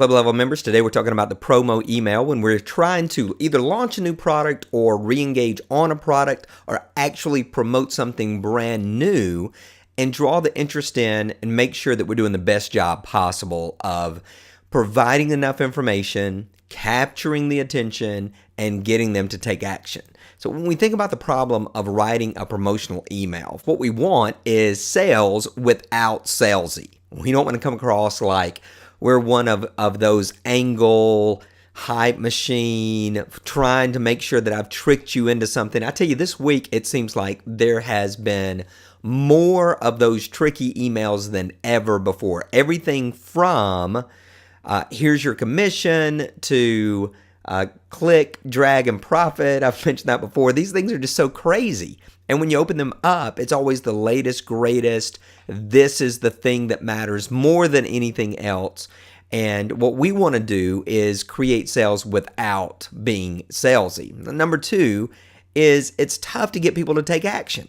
Club level members, today we're talking about the promo email when we're trying to either launch a new product or re-engage on a product or actually promote something brand new and draw the interest in and make sure that we're doing the best job possible of providing enough information, capturing the attention, and getting them to take action. So when we think about the problem of writing a promotional email, what we want is sales without salesy. We don't want to come across like we're one of those angle hype machine trying to make sure that I've tricked you into something. I tell you, this week it seems like there has been more of those tricky emails than ever before. Everything from here's your commission to click, drag, and profit. I've mentioned that before. These things are just so crazy. And when you open them up, it's always the latest, greatest. This is the thing that matters more than anything else. And what we want to do is create sales without being salesy. Number two is it's tough to get people to take action,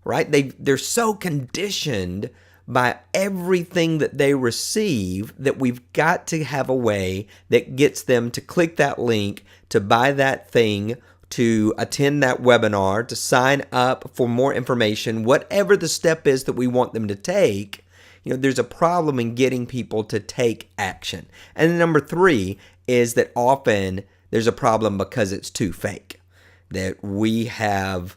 right? They're so conditioned by everything that they receive that we've got to have a way that gets them to click that link, to buy that thing, to attend that webinar, to sign up for more information, whatever the step is that we want them to take. You know, there's a problem in getting people to take action. And then number three is that often there's a problem because it's too fake, that we have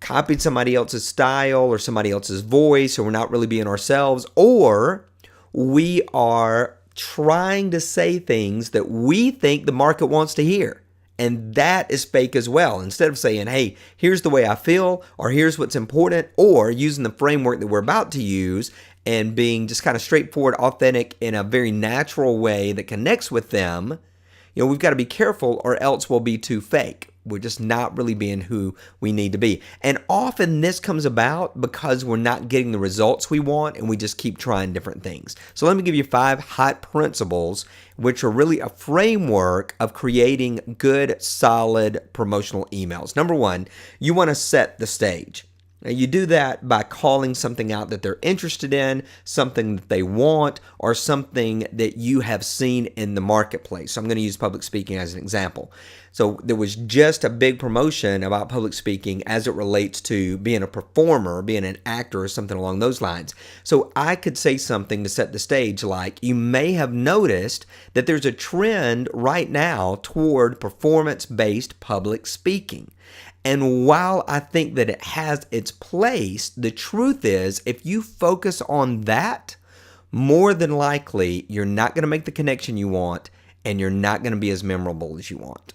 copied somebody else's style or somebody else's voice, or we're not really being ourselves, or we are trying to say things that we think the market wants to hear. And that is fake as well. Instead of saying, hey, here's the way I feel, or here's what's important, or using the framework that we're about to use and being just kind of straightforward, authentic in a very natural way that connects with them, you know, we've got to be careful or else we'll be too fake. We're just not really being who we need to be. And often this comes about because we're not getting the results we want and we just keep trying different things. So let me give you 5 hot principles, which are really a framework of creating good, solid promotional emails. Number 1, you want to set the stage. Now, you do that by calling something out that they're interested in, something that they want, or something that you have seen in the marketplace. So I'm going to use public speaking as an example. So there was just a big promotion about public speaking as it relates to being a performer, being an actor, or something along those lines. So I could say something to set the stage like, you may have noticed that there's a trend right now toward performance-based public speaking. And while I think that it has its place, the truth is if you focus on that, more than likely you're not going to make the connection you want and you're not going to be as memorable as you want.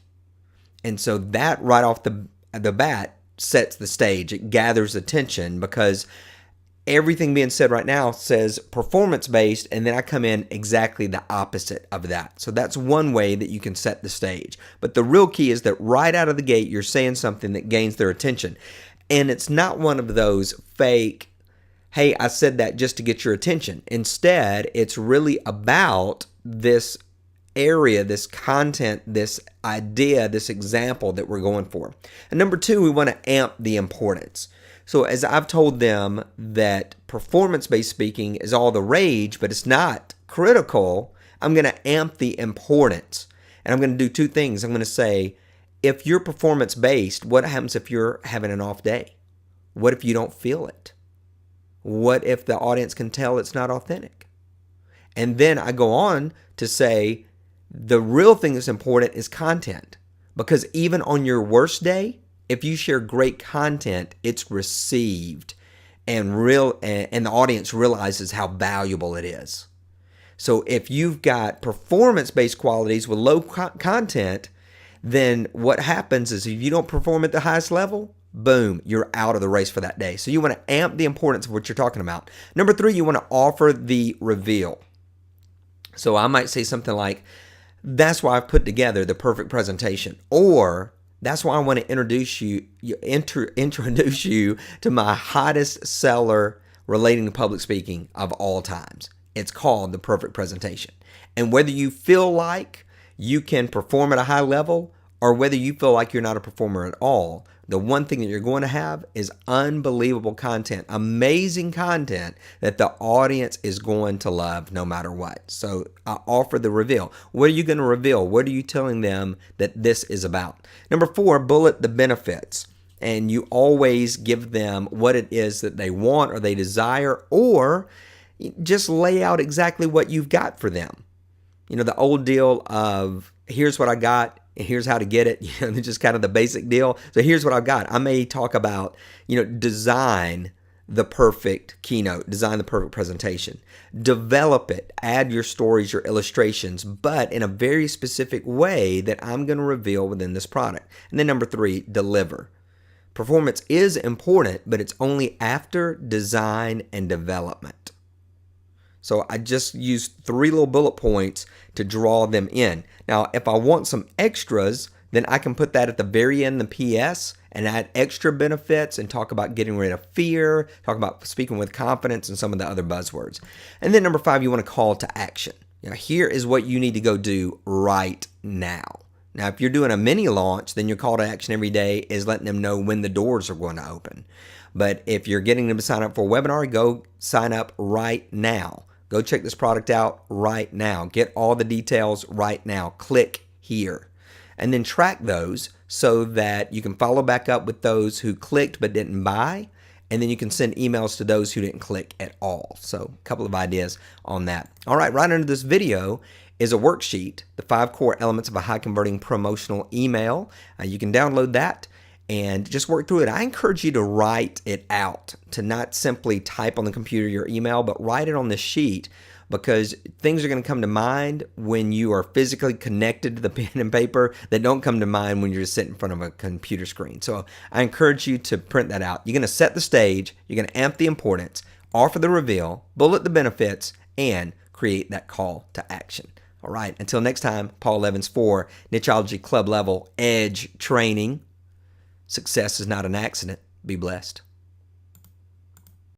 And so that right off the bat sets the stage. It gathers attention because everything being said right now says performance-based, and then I come in exactly the opposite of that. So that's one way that you can set the stage. But the real key is that right out of the gate, you're saying something that gains their attention. And it's not one of those fake, hey, I said that just to get your attention. Instead, it's really about this area, this content, this idea, this example that we're going for. And number 2, we want to amp the importance. So as I've told them that performance-based speaking is all the rage, but it's not critical, I'm going to amp the importance. And I'm going to do 2 things. I'm going to say, if you're performance-based, what happens if you're having an off day? What if you don't feel it? What if the audience can tell it's not authentic? And then I go on to say, the real thing that's important is content. Because even on your worst day, if you share great content, it's received and the audience realizes how valuable it is. So if you've got performance-based qualities with low content, then what happens is if you don't perform at the highest level, boom, you're out of the race for that day. So you want to amp the importance of what you're talking about. Number 3, you want to offer the reveal. So I might say something like, that's why I've put together the perfect presentation, or that's why I want to introduce you to my hottest seller relating to public speaking of all times. It's called the perfect presentation. And whether you feel like you can perform at a high level or whether you feel like you're not a performer at all, the one thing that you're going to have is unbelievable content, amazing content that the audience is going to love no matter what. So I offer the reveal. What are you going to reveal? What are you telling them that this is about? Number 4, bullet the benefits. And you always give them what it is that they want or they desire, or just lay out exactly what you've got for them. You know, the old deal of here's what I got, and here's how to get it, just kind of the basic deal. So here's what I've got. I may talk about, design the perfect keynote, design the perfect presentation, develop it, add your stories, your illustrations, but in a very specific way that I'm going to reveal within this product. And then number 3, deliver. Performance is important, but it's only after design and development. So I just used 3 little bullet points to draw them in. Now, if I want some extras, then I can put that at the very end, the PS, and add extra benefits and talk about getting rid of fear, talk about speaking with confidence and some of the other buzzwords. And then number 5, you want to call to action. Here is what you need to go do right now. Now, if you're doing a mini launch, then your call to action every day is letting them know when the doors are going to open. But if you're getting them to sign up for a webinar, go sign up right now. Go check this product out right now. Get all the details right now. Click here. And then track those so that you can follow back up with those who clicked but didn't buy. And then you can send emails to those who didn't click at all. So a couple of ideas on that. All right, right under this video is a worksheet, the 5 core elements of a high converting promotional email. You can download that and just work through it. I encourage you to write it out, to not simply type on the computer your email, but write it on the sheet, because things are going to come to mind when you are physically connected to the pen and paper that don't come to mind when you're just sitting in front of a computer screen. So I encourage you to print that out. You're going to set the stage, you're going to amp the importance, offer the reveal, bullet the benefits, and create that call to action. All right, until next time, Paul Evans for Nicheology Club Level Edge Training. Success is not an accident. Be blessed.